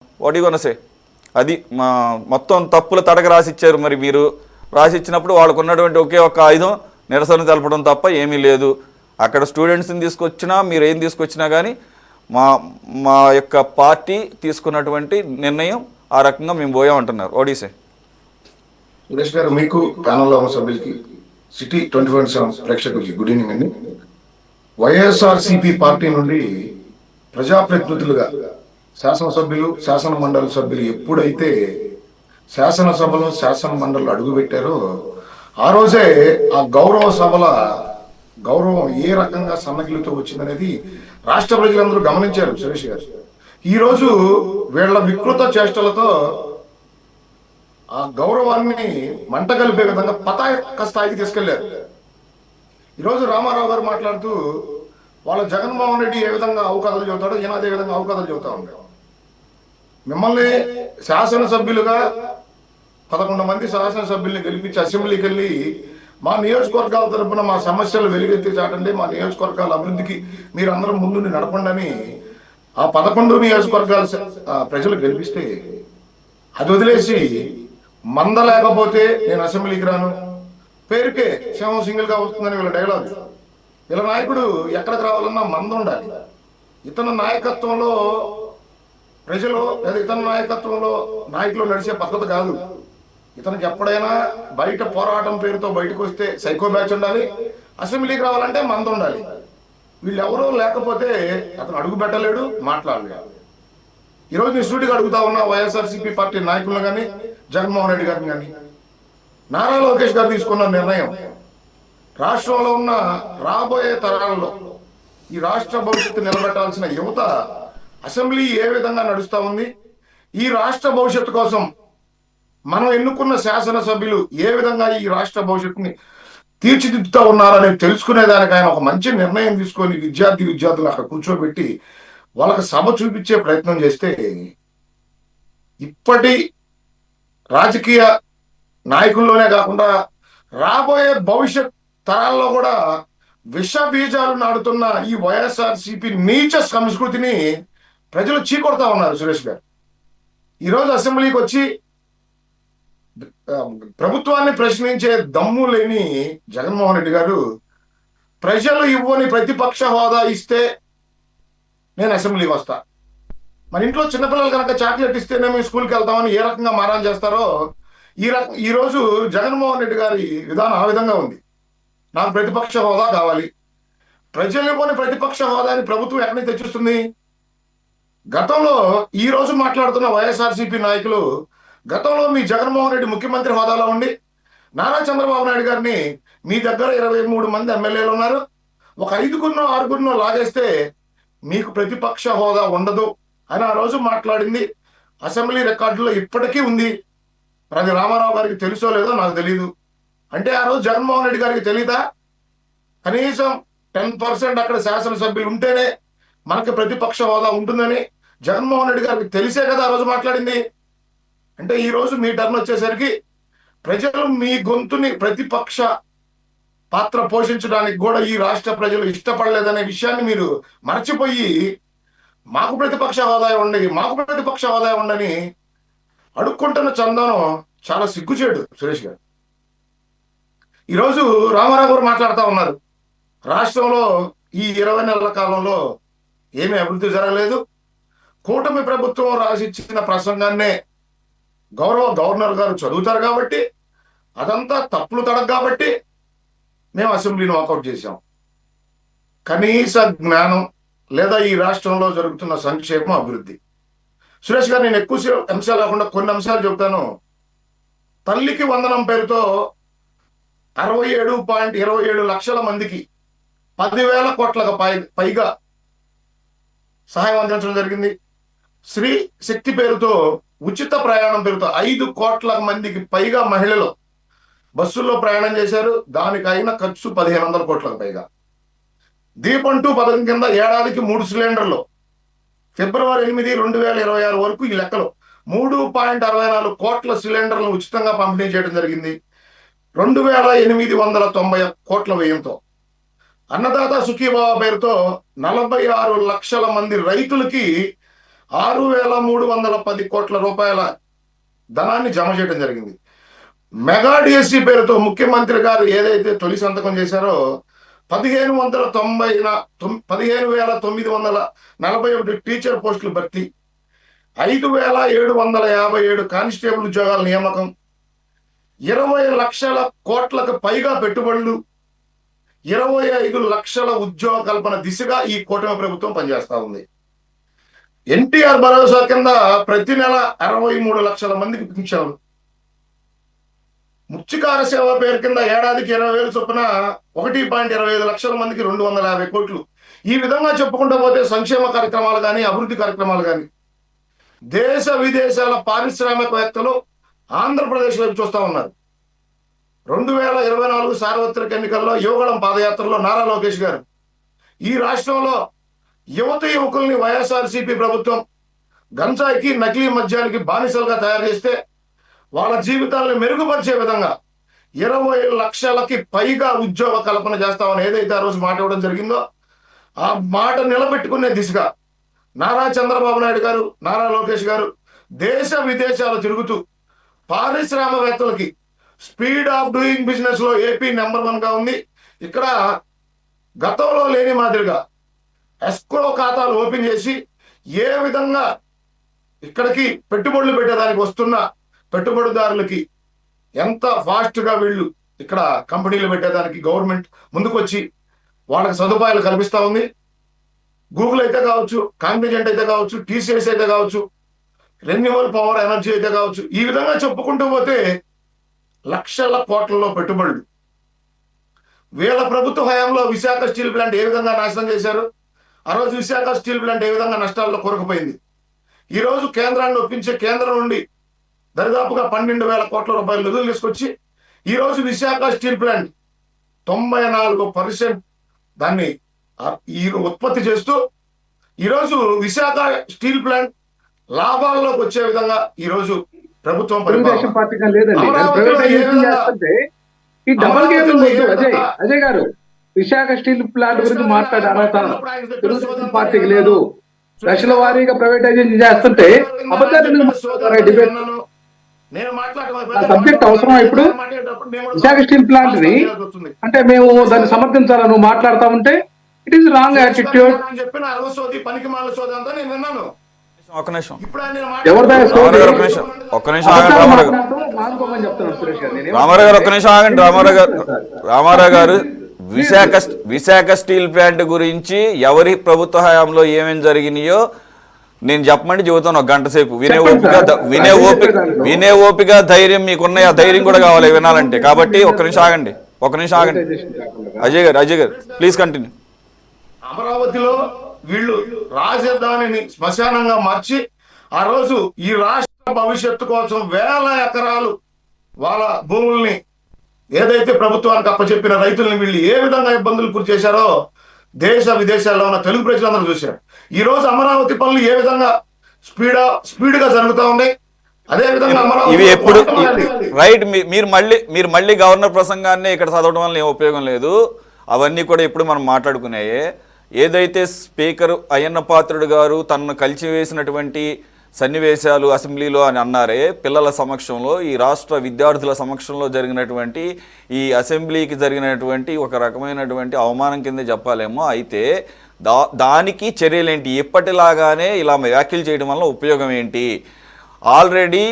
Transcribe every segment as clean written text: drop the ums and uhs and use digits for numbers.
What you gonna say? అది మొత్తం తప్పుల తడక రాసిచ్చారు. మరి మీరు రాసిచ్చినప్పుడు వాళ్ళకు ఉన్నటువంటి ఒకే ఒక్క ఆయుధం నిరసన తెలపడం తప్ప ఏమీ లేదు. అక్కడ స్టూడెంట్స్ని తీసుకొచ్చినా మీరు ఏం తీసుకొచ్చినా కానీ మా మా యొక్క పార్టీ తీసుకున్నటువంటి నిర్ణయం ఆ రకంగా మేము పోయామంటున్నారు. ఓడిసే సురేష్ గారు, మీకు ప్యానల్లో ఉన్న సభ్యులకి, సిటీ 24/7 ప్రేక్షకులకి గుడ్ ఈవినింగ్ అండి. వైఎస్ఆర్సిపి పార్టీ నుండి ప్రజాప్రతినిధులుగా శాసనసభ్యులు, శాసన మండలి సభ్యులు ఎప్పుడైతే శాసనసభలో శాసన మండలి అడుగు పెట్టారో ఆ రోజే ఆ గౌరవ సభల గౌరవం ఏ రకంగా సన్నగిలితో వచ్చిందనేది రాష్ట్ర ప్రజలందరూ గమనించారు. సురేష్ గారు, ఈరోజు వీళ్ళ వికృత చేష్టలతో ఆ గౌరవాన్ని మంట కలిపే విధంగా పతాక స్థాయికి తీసుకెళ్లారు. ఈరోజు రామారావు గారు మాట్లాడుతూ వాళ్ళ జగన్మోహన్ రెడ్డి ఏ విధంగా అవకాశాలు చెబుతాడో ఈయన అదే విధంగా అవకాశాలు చెబుతా ఉంటాడు. మిమ్మల్ని శాసనసభ్యులుగా 11 మంది శాసనసభ్యుల్ని గెలిపించి అసెంబ్లీకి వెళ్ళి మా నియోజకవర్గాల తరపున మా సమస్యలు వెలుగెత్తి చాటండి, మా నియోజకవర్గాల అభివృద్ధికి మీరు అందరం ముందుండి నడపండి అని ఆ 11 నియోజకవర్గాల ప్రజలు గెలిపిస్తే అది వదిలేసి మంద లేకపోతే నేను అసెంబ్లీకి రాను, పేరుకే క్షేమం సింగిల్ గా వస్తుందని వీళ్ళ డైలాగ్. వీళ్ళ నాయకుడు ఎక్కడికి రావాలన్నా మంద ఉండాలి. ఇతని నాయకత్వంలో ప్రజలు లేదా ఇతని నాయకత్వంలో నాయకులు నడిచే పద్ధతి కాదు. ఇతనికి ఎప్పుడైనా బయట పోరాటం పేరుతో బయటకు వస్తే సైకో బ్యాచ్ ఉండాలి, అసెంబ్లీకి రావాలంటే మంద ఉండాలి. వీళ్ళెవరూ లేకపోతే అతను అడుగు పెట్టలేడు, మాట్లాడలేడు. ఈరోజు నేను సూటిగా అడుగుతా ఉన్నా వైఎస్ఆర్సీపీ పార్టీ నాయకులను కానీ జగన్మోహన్ రెడ్డి గారిని కానీ, నారా లోకేష్ గారు తీసుకున్న నిర్ణయం రాష్ట్రంలో ఉన్న రాబోయే తరాలలో ఈ రాష్ట్ర భవిష్యత్తు నిలబెట్టాల్సిన యువత అసెంబ్లీ ఏ విధంగా నడుస్తా ఉంది, ఈ రాష్ట్ర భవిష్యత్తు కోసం మనం ఎన్నుకున్న శాసనసభ్యులు ఏ విధంగా ఈ రాష్ట్ర భవిష్యత్తుని తీర్చిదిద్దుతా ఉన్నారని తెలుసుకునేదానికి ఆయన ఒక మంచి నిర్ణయం తీసుకొని విద్యార్థులు అక్కడ కూర్చోబెట్టి వాళ్ళకి సభ చూపించే ప్రయత్నం చేస్తే ఇప్పటి రాజకీయ నాయకుల్లోనే కాకుండా రాబోయే భవిష్యత్ తరాల్లో కూడా విష బీజాలు నాడుతున్న ఈ వైఎస్ఆర్సీపీ నీచ సంస్కృతిని ప్రజలు చీకొడతా ఉన్నారు. సురేష్ గారు, ఈరోజు అసెంబ్లీకి వచ్చి ప్రభుత్వాన్ని ప్రశ్నించే దమ్ము లేని జగన్మోహన్ రెడ్డి గారు ప్రజలు ఇవ్వని ప్రతిపక్ష హోదా ఇస్తే నేను అసెంబ్లీకి వస్తా, మన ఇంట్లో చిన్నపిల్లలు కనుక చాక్లెట్ ఇస్తేనే మేము స్కూల్కి వెళ్తామని ఏ రకంగా మారాన్ చేస్తారో ఈ రోజు జగన్మోహన్ రెడ్డి గారి విధానం ఆ విధంగా ఉంది. నాకు ప్రతిపక్ష హోదా కావాలి, ప్రజలు ఇవ్వని ప్రతిపక్ష హోదాని ప్రభుత్వం ఎక్కడి నుంచి తెచ్చిస్తుంది? గతంలో ఈ రోజు మాట్లాడుతున్న వైఎస్ఆర్సీపీ నాయకులు గతంలో మీ జగన్మోహన్ రెడ్డి ముఖ్యమంత్రి హోదాలో ఉండి నారా చంద్రబాబు నాయుడు గారిని మీ దగ్గర 23 మంది ఎమ్మెల్యేలు ఉన్నారు, ఒక 5గురినో 6గురినో లాగేస్తే మీకు ప్రతిపక్ష హోదా ఉండదు అని ఆ రోజు మాట్లాడింది అసెంబ్లీ రికార్డులో ఇప్పటికీ ఉంది. అది రామారావు గారికి తెలుసో లేదో నాకు తెలియదు. అంటే ఆ రోజు జగన్మోహన్ రెడ్డి గారికి తెలీదా? కనీసం 10% అక్కడ శాసనసభ్యులు ఉంటేనే మనకి ప్రతిపక్ష హోదా ఉంటుందని జగన్మోహన్ రెడ్డి గారికి తెలిసే కదా ఆ రోజు మాట్లాడింది. అంటే ఈ రోజు మీ టర్న్ వచ్చేసరికి ప్రజలు మీ గొంతుని ప్రతిపక్ష పాత్ర పోషించడానికి కూడా ఈ రాష్ట్ర ప్రజలు ఇష్టపడలేదనే విషయాన్ని మీరు మర్చిపోయి మాకు ప్రతిపక్ష హోదా ఉండి మాకు ప్రతిపక్ష హోదా ఉండని అడుక్కుంటున్న చందనం చాలా సిగ్గుచేడు. సురేష్ గారు, ఈరోజు రామారావు గారు మాట్లాడుతూ ఉన్నారు, రాష్ట్రంలో ఈ 20 నెలల కాలంలో ఏమీ అభివృద్ధి జరగలేదు, కూటమి ప్రభుత్వం రాసిచ్చిన ప్రసంగాన్నే గవర్నర్ గారు చదువుతారు కాబట్టి అదంతా తప్పులు తడక కాబట్టి మేము అసెంబ్లీని వాకౌట్ చేశాం. కనీస జ్ఞానం లేదా ఈ రాష్ట్రంలో జరుగుతున్న సంక్షేమం అభివృద్ధి. సురేష్ గారు, నేను ఎక్కువ అంశాలు కాకుండా కొన్ని అంశాలు చెబుతాను. తల్లికి వందనం పేరుతో 67.27 లక్షల మందికి 10,000 కోట్లకు పైగా సహాయం అందించడం జరిగింది. స్త్రీ శక్తి పేరుతో ఉచిత ప్రయాణం పేరుతో 5 కోట్ల మందికి పైగా మహిళలు బస్సుల్లో ప్రయాణం చేశారు, దానికి అయిన ఖర్చు 1,500 కోట్లకు పైగా. దీపం 2 పథకం కింద ఏడాదికి 3 సిలిండర్లు ఫిబ్రవరి 8, 2026 వరకు ఈ లెక్కలో 3.64 కోట్ల సిలిండర్లను ఉచితంగా పంపిణీ చేయడం జరిగింది. 2,890 కోట్ల వ్యయంతో అన్నదాత సుఖీభావ పేరుతో 46 లక్షల మంది రైతులకి 6,310 కోట్ల రూపాయల ధనాన్ని జమ చేయడం జరిగింది. మెగా డిఎస్సి పేరుతో ముఖ్యమంత్రి గారు ఏదైతే తొలి సంతకం చేశారో 15,941 టీచర్ పోస్టులు భర్తీ, 5,757 కానిస్టేబుల్ ఉద్యోగాల నియామకం, 20 లక్షల కోట్లకు పైగా పెట్టుబడులు, 25 లక్షల ఉద్యోగ కల్పన దిశగా ఈ కూటమి ప్రభుత్వం పనిచేస్తా ఉంది. ఎన్టీఆర్ భరోసా కింద ప్రతి నెల 63 లక్షల మందికి పింఛన్లు, ముత్యకార సేవ పేరు కింద ఏడాదికి 20,000 చొప్పున 1.25 లక్షల మందికి 250 కోట్లు. ఈ విధంగా చెప్పుకుంటూ పోతే సంక్షేమ కార్యక్రమాలు కానీ అభివృద్ధి కార్యక్రమాలు కానీ దేశ విదేశాల పారిశ్రామికవేత్తలు ఆంధ్రప్రదేశ్ వైపు చూస్తా ఉన్నారు. 2024 సార్వత్రిక ఎన్నికల్లో యువగళం పాదయాత్రలో నారా లోకేష్ గారు ఈ రాష్ట్రంలో యువత యువకుల్ని వైఎస్ఆర్సీపీ ప్రభుత్వం గంజాయికి నకిలీ మద్యానికి బానిసలుగా తయారు చేస్తే వాళ్ళ జీవితాలను మెరుగుపరిచే విధంగా 20 లక్షలకి పైగా ఉద్యోగ కల్పన చేస్తామని ఏదైతే ఆ రోజు మాట ఇవ్వడం జరిగిందో ఆ మాట నిలబెట్టుకునే దిశగా నారా చంద్రబాబు నాయుడు గారు, నారా లోకేష్ గారు దేశ విదేశాలు తిరుగుతూ పారిశ్రామికవేత్తలకి స్పీడ్ ఆఫ్ డూయింగ్ బిజినెస్ లో ఏపీ నెంబర్ 1 గా ఉంది. ఇక్కడ గతంలో లేని మాదిరిగా ఎస్క్రో ఖాతాలు ఓపెన్ చేసి ఏ విధంగా ఇక్కడికి పెట్టుబడులు పెట్టేదానికి వస్తున్న పెట్టుబడిదారులకి ఎంత ఫాస్ట్ గా వీళ్ళు ఇక్కడ కంపెనీలు పెట్టేదానికి గవర్నమెంట్ ముందుకొచ్చి వాళ్ళకి సదుపాయాలు కల్పిస్తా ఉంది. గూగుల్ అయితే కావచ్చు, కాంగ్నిజెంట్ అయితే కావచ్చు, టీసీఎస్ అయితే కావచ్చు, రెన్యూవల్ పవర్ ఎనర్జీ అయితే కావచ్చు, ఈ విధంగా చెప్పుకుంటూ పోతే లక్షల కోట్లలో పెట్టుబడులు. వీళ్ళ ప్రభుత్వ హయాంలో విశాఖ స్టీల్ ప్లాంట్ ఏ విధంగా నాశనం చేశారు, ఆ రోజు విశాఖ స్టీల్ ప్లాంట్ ఏ విధంగా నష్టాల్లో కూరుకుపోయింది. ఈ రోజు కేంద్రాన్ని ఒప్పించే కేంద్రం నుండి దరిదాపుగా 12,000 కోట్ల రూపాయలు నిధులు తీసుకొచ్చి ఈ రోజు విశాఖ స్టీల్ ప్లాంట్ 94% దాన్ని ఈ ఉత్పత్తి చేస్తూ ఈరోజు విశాఖ స్టీల్ ప్లాంట్ లాభాల్లోకి వచ్చే విధంగా ఈ రోజు ప్రభుత్వం అజయ్ గారు విశాఖ స్టీల్ ప్లాంట్ గురించి మాట్లాడే అర్హత తెలుగుదేశం పార్టీకి లేదు. దశల వారీగా ప్రైవేటైజేషన్ చేస్తుంటే సబ్జెక్ట్ అవసరం. ఇప్పుడు విశాఖ స్టీల్ ప్లాంట్ ని అంటే మేము దాన్ని సమర్థించాలని నువ్వు మాట్లాడుతా ఉంటే ఇట్ ఈస్ రాంగ్ యాటిట్యూడ్. ఒక్క నిమిషం ఆగండి. రామారావు గారు విశాఖ స్టీల్ ప్లాంట్ గురించి ఎవరి ప్రభుత్వ హయాంలో ఏమేమి జరిగినాయో నేను చెప్పమంటే చెబుతాను ఒక గంట సేపు. వినే ఓపిక ధైర్యం మీకున్న ఆ ధైర్యం కూడా కావాలి వినాలంటే. కాబట్టి ఒక్క నిమిషం ఆగండి. అజయ్ గారు ప్లీజ్ కంటిన్యూ. అమరావతిలో వీళ్ళు రాజధానిని శ్మశానంగా మార్చి ఆ రోజు ఈ రాష్ట్ర భవిష్యత్తు కోసం వేల ఎకరాలు వాళ్ళ భూముల్ని ఏదైతే ప్రభుత్వానికి అప్పచెప్పిన రైతుల్ని వీళ్ళు ఏ విధంగా ఇబ్బందులు గురి చేశారో దేశ విదేశాల్లో ఉన్న తెలుగు ప్రజలందరూ చూశారు. ఈ రోజు అమరావతి పనులు ఏ విధంగా స్పీడ్ గా జరుగుతూ ఉన్నాయి. అదే విధంగా ఇవి ఎప్పుడు రైట్ మీరు మళ్ళీ గవర్నర్ ప్రసంగాన్ని ఇక్కడ చదవడం వల్ల ఏం ఉపయోగం లేదు. అవన్నీ కూడా ఇప్పుడు మనం మాట్లాడుకున్నాయే. ఏదైతే స్పీకర్ అయ్యన్న పాత్రుడు గారు తనను కలిచివేసినటువంటి సన్నివేశాలు అసెంబ్లీలో అని అన్నారే, పిల్లల సమక్షంలో ఈ రాష్ట్ర విద్యార్థుల సమక్షంలో జరిగినటువంటి ఈ అసెంబ్లీకి జరిగినటువంటి ఒక రకమైనటువంటి అవమానం కింద చెప్పాలేమో. అయితే దానికి చర్యలేంటి? ఎప్పటిలాగానే ఇలా వ్యాఖ్యలు చేయడం వల్ల ఉపయోగం ఏంటి? ఆల్రెడీ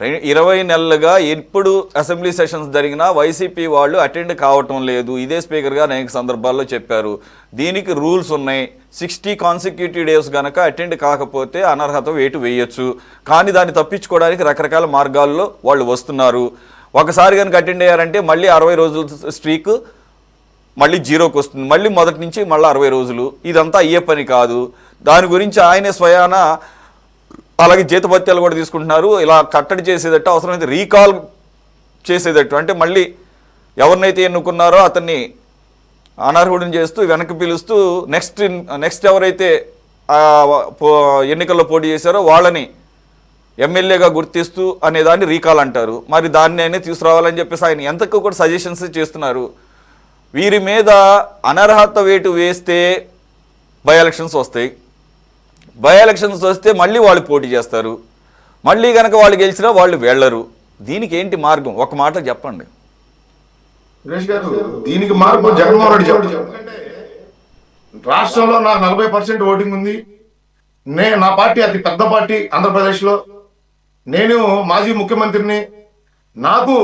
20 నెలలుగా ఎప్పుడు అసెంబ్లీ సెషన్స్ జరిగినా వైసీపీ వాళ్ళు అటెండ్ కావటం లేదు. ఇదే స్పీకర్గా అనేక సందర్భాల్లో చెప్పారు. దీనికి రూల్స్ ఉన్నాయి. 60 కాన్సిక్యూటివ్ డేస్ కనుక అటెండ్ కాకపోతే అనర్హత వేటు వేయొచ్చు. కానీ దాన్ని తప్పించుకోవడానికి రకరకాల మార్గాల్లో వాళ్ళు వస్తున్నారు. ఒకసారి కనుక అటెండ్ అయ్యారంటే మళ్ళీ 60 రోజుల స్ట్రీక్ మళ్ళీ జీరోకి వస్తుంది. మళ్ళీ మొదటి నుంచి మళ్ళీ 60 రోజులు. ఇదంతా అయ్యే పని కాదు. దాని గురించి ఆయనే స్వయాన అలాగే జీతభత్యాలు కూడా తీసుకుంటున్నారు. ఇలా కట్టడి చేసేదట్టు, అవసరమైతే రీకాల్ చేసేదట్టు, అంటే మళ్ళీ ఎవరినైతే ఎన్నుకున్నారో అతన్ని అనర్హుడిని చేస్తూ వెనక్కి పిలుస్తూ నెక్స్ట్ ఎవరైతే ఎన్నికల్లో పోటీ చేశారో వాళ్ళని ఎమ్మెల్యేగా గుర్తిస్తూ అనేదాన్ని రీకాల్ అంటారు. మరి దాన్ని తీసుకురావాలని చెప్పేసి ఆయన ఎంతకు కూడా సజెషన్స్ చేస్తున్నారు. వీరి మీద అనర్హత వేటు వేస్తే బై ఎలక్షన్స్ వస్తాయి. బై ఎలక్షన్స్ వస్తే మళ్ళీ వాళ్ళు పోటీ చేస్తారు, మళ్ళీ కనుక వాళ్ళు గెలిచినా వాళ్ళు వెళ్ళరు. దీనికి ఏంటి మార్గం? ఒక మాట చెప్పండి. సురేష్ గారు, దీనికి మార్గం జగన్మోహన్ రెడ్డి చెప్పండి. రాష్ట్రంలో నాకు 40% ఓటింగ్ ఉంది. నా పార్టీ అతి పెద్ద పార్టీ ఆంధ్రప్రదేశ్లో. నేను మాజీ ముఖ్యమంత్రిని. నాకు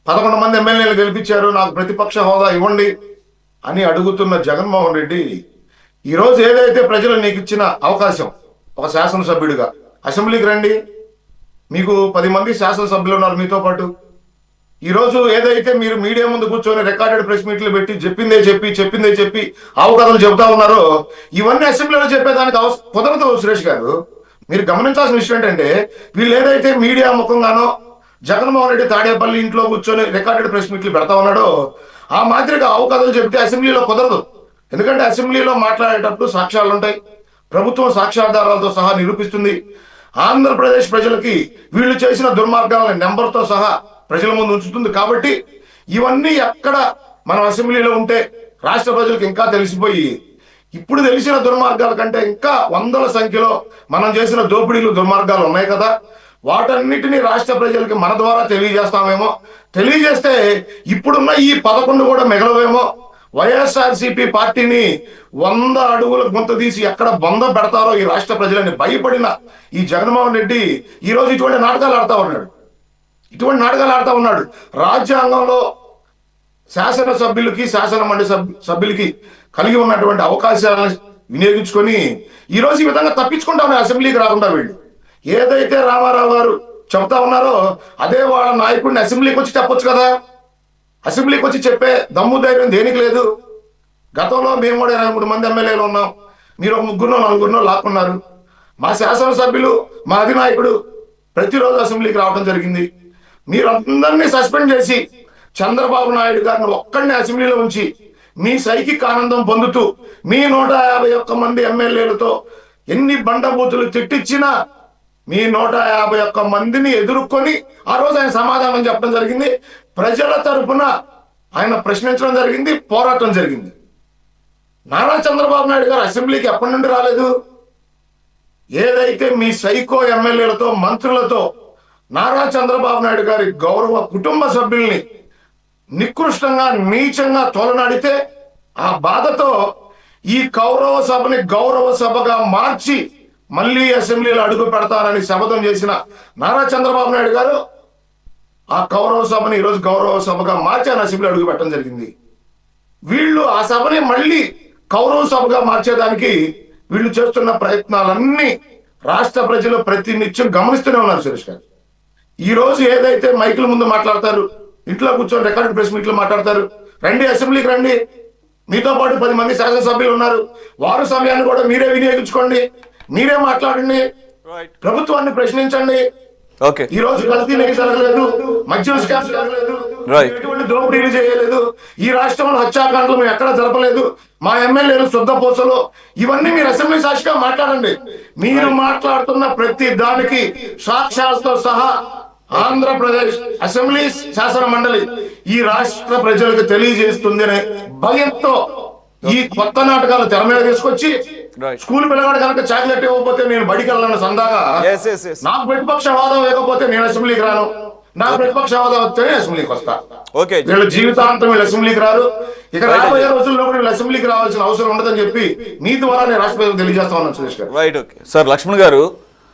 11 మంది ఎమ్మెల్యేలు గెలిపించారు, నాకు ప్రతిపక్ష హోదా ఇవ్వండి అని అడుగుతున్న జగన్మోహన్ రెడ్డి ఈరోజు ఏదైతే ప్రజలు నీకు ఇచ్చిన అవకాశం, ఒక శాసనసభ్యుడిగా అసెంబ్లీకి రండి, మీకు 10 మంది శాసనసభ్యులు ఉన్నారు మీతో పాటు. ఈరోజు ఏదైతే మీరు మీడియా ముందు కూర్చొని రికార్డెడ్ ప్రెస్ మీట్లు పెట్టి చెప్పిందే చెప్పి అవకథలు చెబుతా ఉన్నారో, ఇవన్నీ అసెంబ్లీలో చెప్పేదానికి కుదరదు సురేష్ గారు. మీరు గమనించాల్సిన విషయం ఏంటంటే, వీళ్ళు ఏదైతే మీడియా ముఖంగానో జగన్మోహన్ రెడ్డి తాడేపల్లి ఇంట్లో కూర్చొని రికార్డెడ్ ప్రెస్ మీట్లు పెడతా ఉన్నాడో, ఆ మాదిరిగా అవకథలు చెప్తే అసెంబ్లీలో కుదరదు. ఎందుకంటే అసెంబ్లీలో మాట్లాడేటప్పుడు సాక్ష్యాలు ఉంటాయి, ప్రభుత్వం సాక్ష్యాధారాలతో సహా నిరూపిస్తుంది. ఆంధ్రప్రదేశ్ ప్రజలకి వీళ్ళు చేసిన దుర్మార్గాలను నెంబర్తో సహా ప్రజల ముందు ఉంచుతుంది. కాబట్టి ఇవన్నీ ఎక్కడ మనం అసెంబ్లీలో ఉంటే రాష్ట్ర ప్రజలకు ఇంకా తెలిసిపోయి, ఇప్పుడు తెలిసిన దుర్మార్గాల కంటే ఇంకా వందల సంఖ్యలో మనం చేసిన దోపిడీలు దుర్మార్గాలు ఉన్నాయి కదా, వాటన్నిటినీ రాష్ట్ర ప్రజలకి మన ద్వారా తెలియజేస్తామేమో. తెలియజేస్తే ఇప్పుడున్న ఈ 11 కూడా మిగలవేమో. వైఎస్ఆర్సీపీ పార్టీని 100 అడుగుల గుంత తీసి ఎక్కడ బొంద పెడతారో ఈ రాష్ట్ర ప్రజలని భయపడిన ఈ జగన్మోహన్ రెడ్డి ఈరోజు ఇటువంటి నాటకాలు ఆడుతా ఉన్నాడు. రాజ్యాంగంలో శాసనసభ్యులకి శాసన మండలి సభ్యులకి కలిగి ఉన్నటువంటి అవకాశాలను వినియోగించుకొని ఈరోజు ఈ విధంగా తప్పించుకుంటా ఉన్నారు. అసెంబ్లీకి రాకుండా వీళ్ళు ఏదైతే రామారావు గారు చెప్తా ఉన్నారో అదే వాళ్ళ నాయకుడిని అసెంబ్లీకి వచ్చి చెప్పొచ్చు కదా. అసెంబ్లీకి వచ్చి చెప్పే దమ్ము ధైర్యం దేనికి లేదు? గతంలో మేము కూడా 23 మంది ఎమ్మెల్యేలు ఉన్నాం, మీరు ఒక 3-4 లాక్కున్నారు. మా శాసనసభ్యులు, మా అధినాయకుడు ప్రతిరోజు అసెంబ్లీకి రావడం జరిగింది. మీరు అందరినీ సస్పెండ్ చేసి చంద్రబాబు నాయుడు గారిని ఒక్కడిని అసెంబ్లీలో ఉంచి మీ సైకిక్ ఆనందం పొందుతూ మీ 151 మంది ఎమ్మెల్యేలతో ఎన్ని బండబూతులు తిట్టించినా మీ 151 మందిని ఎదుర్కొని ఆ రోజు ఆయన సమాధానం చెప్పడం జరిగింది. ప్రజల తరఫున ఆయన ప్రశ్నించడం జరిగింది, పోరాటం జరిగింది. నారా చంద్రబాబు నాయుడు గారు అసెంబ్లీకి ఎప్పటి నుండి రాలేదు? ఏదైతే మీ సైకో ఎమ్మెల్యేలతో మంత్రులతో నారా చంద్రబాబు నాయుడు గారి గౌరవ కుటుంబ సభ్యుల్ని నికృష్టంగా నీచంగా తోలనాడితే ఆ బాధతో ఈ కౌరవ సభని గౌరవ సభగా మార్చి మళ్ళీ అసెంబ్లీలో అడుగు పెడతానని శపథం చేసిన నారా చంద్రబాబు నాయుడు గారు ఆ కౌరవ సభని ఈరోజు గౌరవ సభగా మార్చి ఆయన అసెంబ్లీ అడుగు పెట్టడం జరిగింది. వీళ్ళు ఆ సభని మళ్ళీ కౌరవ సభగా మార్చేదానికి వీళ్ళు చేస్తున్న ప్రయత్నాలన్నీ రాష్ట్ర ప్రజలు ప్రతినిత్యం గమనిస్తూనే ఉన్నారు. సురేష్ గారు, ఈ రోజు ఏదైతే మైకుల ముందు మాట్లాడతారు, ఇంట్లో కూర్చొని రికార్డెడ్ ప్రెస్ మీట్లు మాట్లాడతారు, రండి అసెంబ్లీకి రండి, మీతో పాటు 10 మంది శాసనసభ్యులు ఉన్నారు, వారి సమయాన్ని కూడా మీరే వినియోగించుకోండి, మీరే మాట్లాడండి, ప్రభుత్వాన్ని ప్రశ్నించండి. ఈ రోజు కల్తీ జరగలేదు, మద్యం స్కామ్ జరగలేదు, ఎటువంటి దోపిడీలు చేయలేదు, ఈ రాష్ట్రంలో హత్యాకాండలు మేము ఎక్కడ జరపలేదు, మా ఎమ్మెల్యేలు శుద్ధ పూసలు, ఇవన్నీ మీరు అసెంబ్లీ సాక్షిగా మాట్లాడండి. మీరు మాట్లాడుతున్న ప్రతి దానికి సాక్ష్యాలతో సహా ఆంధ్రప్రదేశ్ అసెంబ్లీ శాసన మండలి ఈ రాష్ట్ర ప్రజలకు తెలియజేస్తుంది అనే భయంతో ఈ కొత్త నాటకాలు తెర మీద తీసుకొచ్చి స్కూల్ పిల్లగాడు కనుక చాక్లెట్ ఇవ్వకపోతే నేను బడికి వెళ్ళను సందాగా, నాకు ప్రతిపక్ష హోదా ఇవ్వకపోతే నేను అసెంబ్లీకి రాను, నాకు ప్రతిపక్ష హోదా వస్తేనే అసెంబ్లీకి వస్తా. వీళ్ళ జీవితాంతం వీళ్ళు అసెంబ్లీకి రారు, ఇక రాబోయే రోజుల్లో కూడా వీళ్ళు అసెంబ్లీకి రావాల్సిన అవసరం ఉండదని చెప్పి మీ ద్వారా నేను రాష్ట్ర ప్రజలకు తెలియజేస్తా ఉన్నాను. సురేష్ గారు, రైట్. ఓకే సార్, లక్ష్మణ్ గారు,